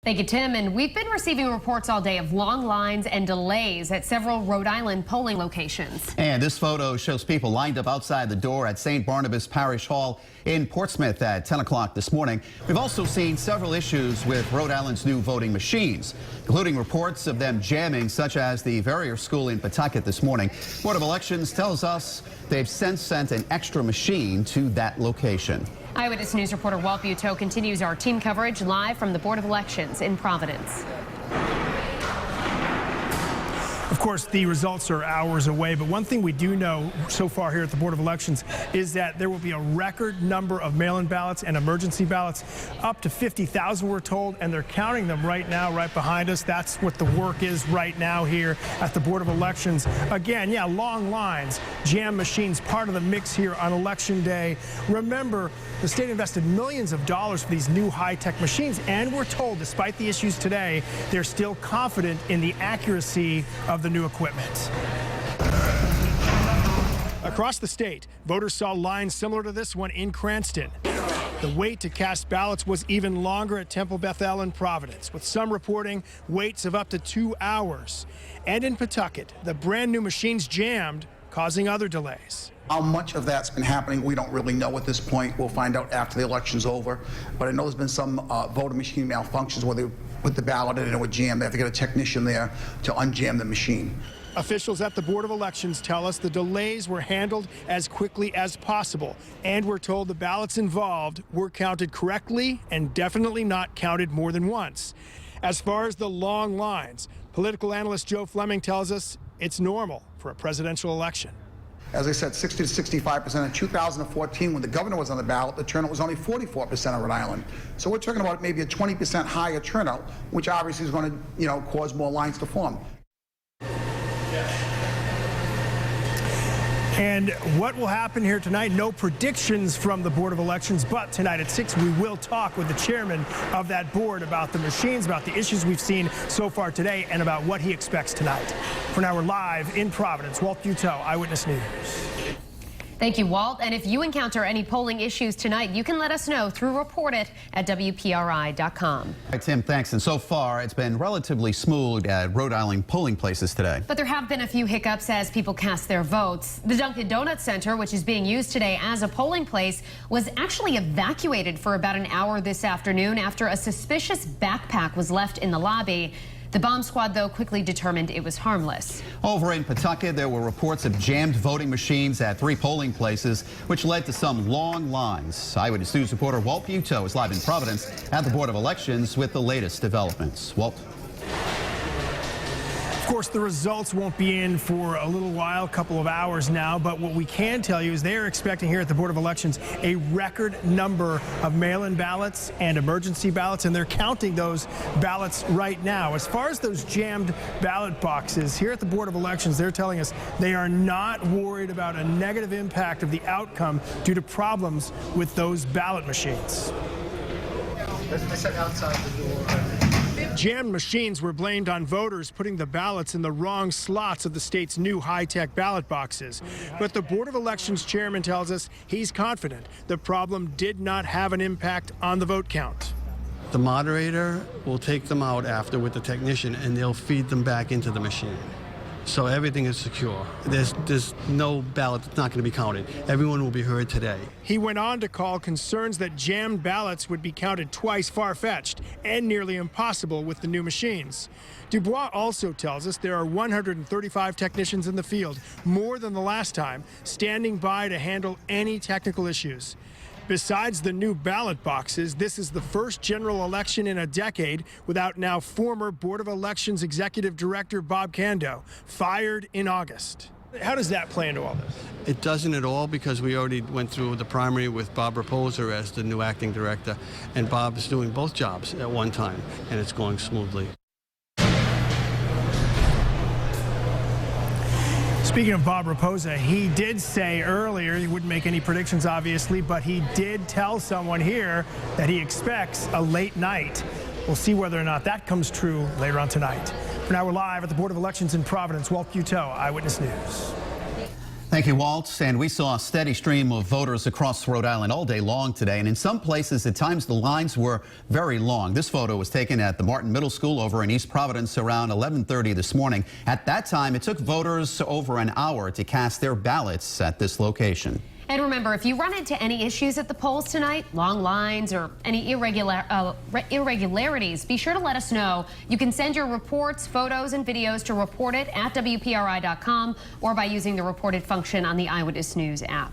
Thank you, Tim. And we've been receiving reports all day of long lines and delays at several Rhode Island polling locations. And this photo shows people lined up outside the door at St. Barnabas Parish Hall in Portsmouth at 10 o'clock this morning. We've also seen several issues with Rhode Island's new voting machines, including reports of them jamming, such as the Verrier School in Pawtucket this morning. Board of Elections tells us they've since sent an extra machine to that location. Eyewitness News reporter Walt Buteau continues our team coverage live from the Board of Elections in Providence. Of course, the results are hours away, but one thing we do know so far here at the Board of Elections is that there will be a record number of mail-in ballots and emergency ballots, up to 50,000 we're told, and they're counting them right now, right behind us. That's what the work is right now here at the Board of Elections. Again, yeah, long lines, jam machines, part of the mix here on Election Day. Remember, the state invested millions of dollars for these new high-tech machines, and we're told, despite the issues today, they're still confident in the accuracy of the new equipment. Across the state, voters saw lines similar to this one in Cranston. The wait to cast ballots was even longer at Temple Bethel and Providence, with some reporting waits of up to 2 hours. And in Pawtucket, the brand new machines jammed, causing other delays. How much of that's been happening, we don't really know at this point. We'll find out after the election's over. But I know there's been some voter machine malfunctions where they put the ballot in and it would jam. They have to get a technician there to unjam the machine. Officials at the Board of Elections tell us the delays were handled as quickly as possible. And we're told the ballots involved were counted correctly and definitely not counted more than once. As far as the long lines, political analyst Joe Fleming tells us it's normal for a presidential election. As I said, 60 to 65%. In 2014, when the governor was on the ballot, the turnout was only 44% on Rhode Island. So we're talking about maybe a 20% higher turnout, which obviously is going to, cause more lines to form. And what will happen here tonight? No predictions from the Board of Elections, but tonight at 6 we will talk with the chairman of that board about the machines, about the issues we've seen so far today, and about what he expects tonight. For now, we're live in Providence. Walt Buteau, Eyewitness News. Thank you, Walt. And if you encounter any polling issues tonight, you can let us know through Report It at WPRI.com. All right, Tim, thanks. And so far, it's been relatively smooth at Rhode Island polling places today. But there have been a few hiccups as people cast their votes. The Dunkin' Donuts Center, which is being used today as a polling place, was actually evacuated for about an hour this afternoon after a suspicious backpack was left in the lobby. The bomb squad, though, quickly determined it was harmless. Over in Pawtucket, there were reports of jammed voting machines at 3 polling places, which led to some long lines. Eyewitness News reporter Walt Buteau is live in Providence at the Board of Elections with the latest developments. Walt. Of course, the results won't be in for a little while, a couple of hours now, but what we can tell you is they are expecting here at the Board of Elections a record number of mail-in ballots and emergency ballots, and they're counting those ballots right now. As far as those jammed ballot boxes, here at the Board of Elections, they're telling us they are not worried about a negative impact of the outcome due to problems with those ballot machines. I said outside the door. Jammed machines were blamed on voters putting the ballots in the wrong slots of the state's new high-tech ballot boxes. But the Board of Elections chairman tells us he's confident the problem did not have an impact on the vote count. The moderator will take them out after with the technician, and they'll feed them back into the machine. So everything is secure. There's no ballot that's not going to be counted. Everyone will be heard today. He went on to call concerns that jammed ballots would be counted twice far-fetched and nearly impossible with the new machines. Dubois also tells us there are 135 technicians in the field, more than the last time, standing by to handle any technical issues. Besides the new ballot boxes, this is the first general election in a decade without now former Board of Elections Executive Director Bob Cando, fired in August. How does that play into all this? It doesn't at all, because we already went through the primary with Bob Raposa as the new acting director, and Bob is doing both jobs at one time, and it's going smoothly. Speaking of Bob Raposa, he did say earlier, he wouldn't make any predictions obviously, but he did tell someone here that he expects a late night. We'll see whether or not that comes true later on tonight. For now, we're live at the Board of Elections in Providence. Walt Buteau, Eyewitness News. Thank you, Walt. And we saw a steady stream of voters across Rhode Island all day long today. And in some places, at times, the lines were very long. This photo was taken at the Martin Middle School over in East Providence around 11:30 this morning. At that time, it took voters over an hour to cast their ballots at this location. And remember, if you run into any issues at the polls tonight, long lines or any irregularities, be sure to let us know. You can send your reports, photos, and videos to reportit@WPRI.com or by using the reported function on the Eyewitness News app.